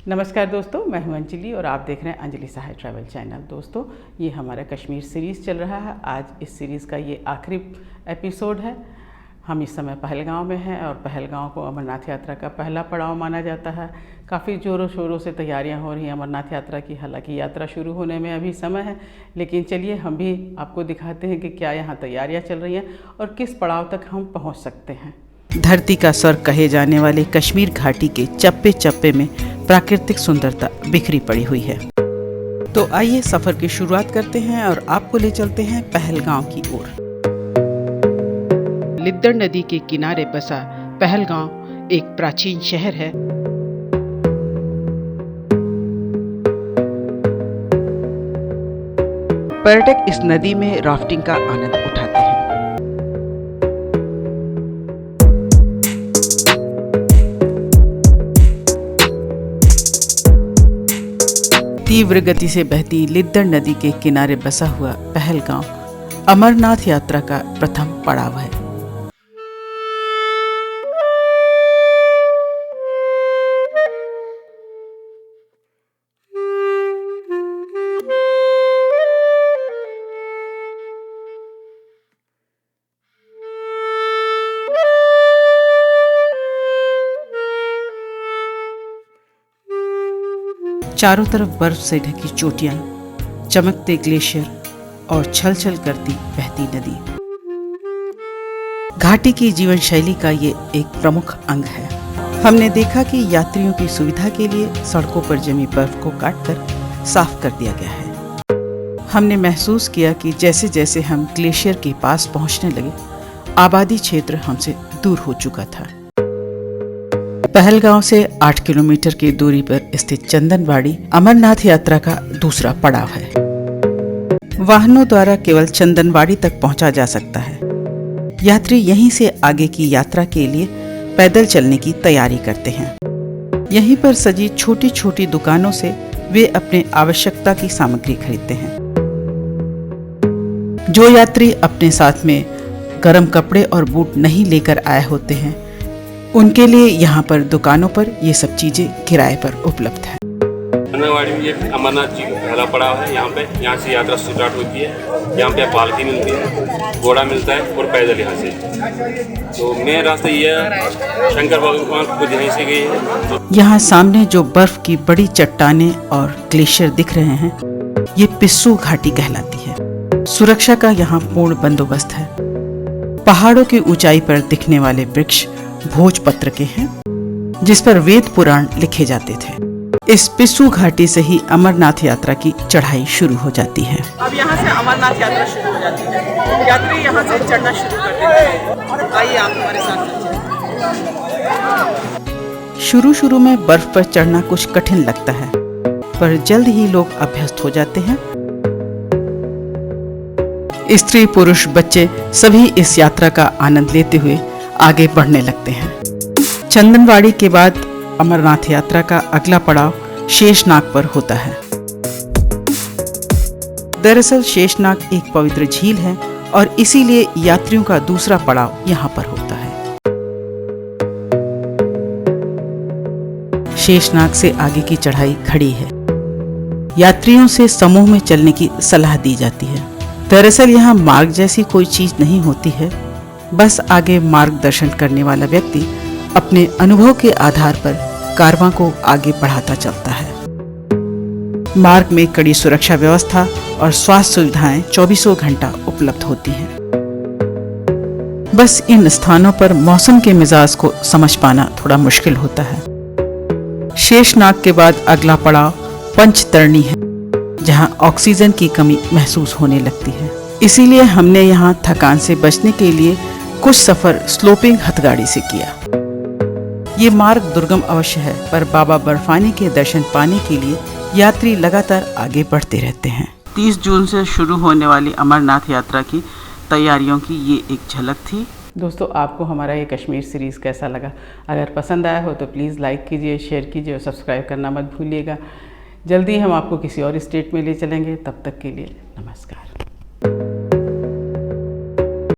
नमस्कार दोस्तों, मैं हूं अंजलि और आप देख रहे हैं अंजलि सहाय ट्रैवल चैनल। दोस्तों, ये हमारा कश्मीर सीरीज़ चल रहा है। आज इस सीरीज़ का ये आखिरी एपिसोड है। हम इस समय पहलगांव में हैं और पहलगांव को अमरनाथ यात्रा का पहला पड़ाव माना जाता है। काफ़ी ज़ोरों शोरों से तैयारियां हो रही हैं अमरनाथ यात्रा की। हालांकि यात्रा शुरू होने में अभी समय है, लेकिन चलिए हम भी आपको दिखाते हैं कि क्या यहाँ तैयारियाँ चल रही हैं और किस पड़ाव तक हम पहुँच सकते हैं। धरती का स्वर्ग कहे जाने वाले कश्मीर घाटी के चप्पे चप्पे में प्राकृतिक सुंदरता बिखरी पड़ी हुई है। तो आइए सफर की शुरुआत करते हैं और आपको ले चलते हैं पहलगांव की ओर। लिद्दड़ नदी के किनारे बसा पहलगांव एक प्राचीन शहर है। पर्यटक इस नदी में राफ्टिंग का आनंद उठाते हैं। तीव्र गति से बहती लिद्दड़ नदी के किनारे बसा हुआ पहलगांव अमरनाथ यात्रा का प्रथम पड़ाव है। चारों तरफ बर्फ से ढकी चोटियां, चमकते ग्लेशियर और छल छल करती बहती नदी। घाटी की जीवन शैली का ये एक प्रमुख अंग है। हमने देखा कि यात्रियों की सुविधा के लिए सड़कों पर जमी बर्फ को काटकर साफ कर दिया गया है। हमने महसूस किया कि जैसे जैसे हम ग्लेशियर के पास पहुंचने लगे, आबादी क्षेत्र हमसे दूर हो चुका था। पहलगांव से 8 किलोमीटर की दूरी पर स्थित चंदनवाड़ी अमरनाथ यात्रा का दूसरा पड़ाव है। वाहनों द्वारा केवल चंदनवाड़ी तक पहुंचा जा सकता है। यात्री यहीं से आगे की यात्रा के लिए पैदल चलने की तैयारी करते हैं। यहीं पर सजी छोटी छोटी दुकानों से वे अपने आवश्यकता की सामग्री खरीदते हैं। जो यात्री अपने साथ में गर्म कपड़े और बूट नहीं लेकर आए होते हैं, उनके लिए यहाँ पर दुकानों पर ये सब चीजें किराए पर उपलब्ध है। चंदनवाड़ी में ये अमरनाथ जी का पहला पड़ाव है। यहाँ से यात्रा स्टार्ट होती है। यहाँ पे पालकी मिलती है, घोड़ा मिलता है और पैदल यहाँ से। तो मेन रास्ता ये शंकर भगवान खुद यहीं से गई है। यहाँ सामने जो बर्फ की बड़ी चट्टानें और ग्लेशियर दिख रहे हैं, ये पिस्सू घाटी कहलाती है। सुरक्षा का यहाँ पूर्ण बंदोबस्त है। पहाड़ों की ऊंचाई पर दिखने वाले वृक्ष भोजपत्र के हैं, जिस पर वेद पुराण लिखे जाते थे। इस पिस्सू घाटी से ही अमरनाथ यात्रा की चढ़ाई शुरू हो जाती है। अब यहाँ से अमरनाथ यात्रा शुरू हो जाती है। यात्री यहाँ से चढ़ना शुरू कर देते हैं। आइए आप हमारे साथ चलिए। शुरू में बर्फ पर चढ़ना कुछ कठिन लगता है, पर जल्द ही लोग अभ्यस्त हो जाते हैं। स्त्री, पुरुष, बच्चे सभी इस यात्रा का आनंद लेते हुए आगे बढ़ने लगते हैं। चंदनवाड़ी के बाद अमरनाथ यात्रा का अगला पड़ाव शेषनाग पर होता है। दरअसल शेषनाग एक पवित्र झील है और इसीलिए यात्रियों का दूसरा पड़ाव यहाँ पर होता है। शेषनाग से आगे की चढ़ाई खड़ी है। यात्रियों से समूह में चलने की सलाह दी जाती है। दरअसल यहाँ मार्ग जैसी कोई चीज नहीं होती है, बस आगे मार्गदर्शन करने वाला व्यक्ति अपने अनुभव के आधार पर कारवां को आगे बढ़ाता चलता है। मार्ग में कड़ी सुरक्षा व्यवस्था और स्वास्थ्य सुविधाएं 24 घंटा उपलब्ध होती हैं। बस इन स्थानों पर मौसम के मिजाज को समझ पाना थोड़ा मुश्किल होता है। शेषनाग के बाद अगला पड़ाव पंचतरणी है, जहां ऑक्सीजन की कमी महसूस होने लगती है। इसीलिए हमने यहाँ थकान से बचने के लिए कुछ सफर स्लोपिंग हथगाड़ी से किया। ये मार्ग दुर्गम अवश्य है, पर बाबा बर्फानी के दर्शन पाने के लिए यात्री लगातार आगे बढ़ते रहते हैं। 30 जून से शुरू होने वाली अमरनाथ यात्रा की तैयारियों की ये एक झलक थी। दोस्तों, आपको हमारा ये कश्मीर सीरीज़ कैसा लगा? अगर पसंद आया हो तो प्लीज़ लाइक कीजिए, शेयर कीजिए और सब्सक्राइब करना मत भूलिएगा। जल्दी हम आपको किसी और स्टेट में ले चलेंगे। तब तक के लिए नमस्कार।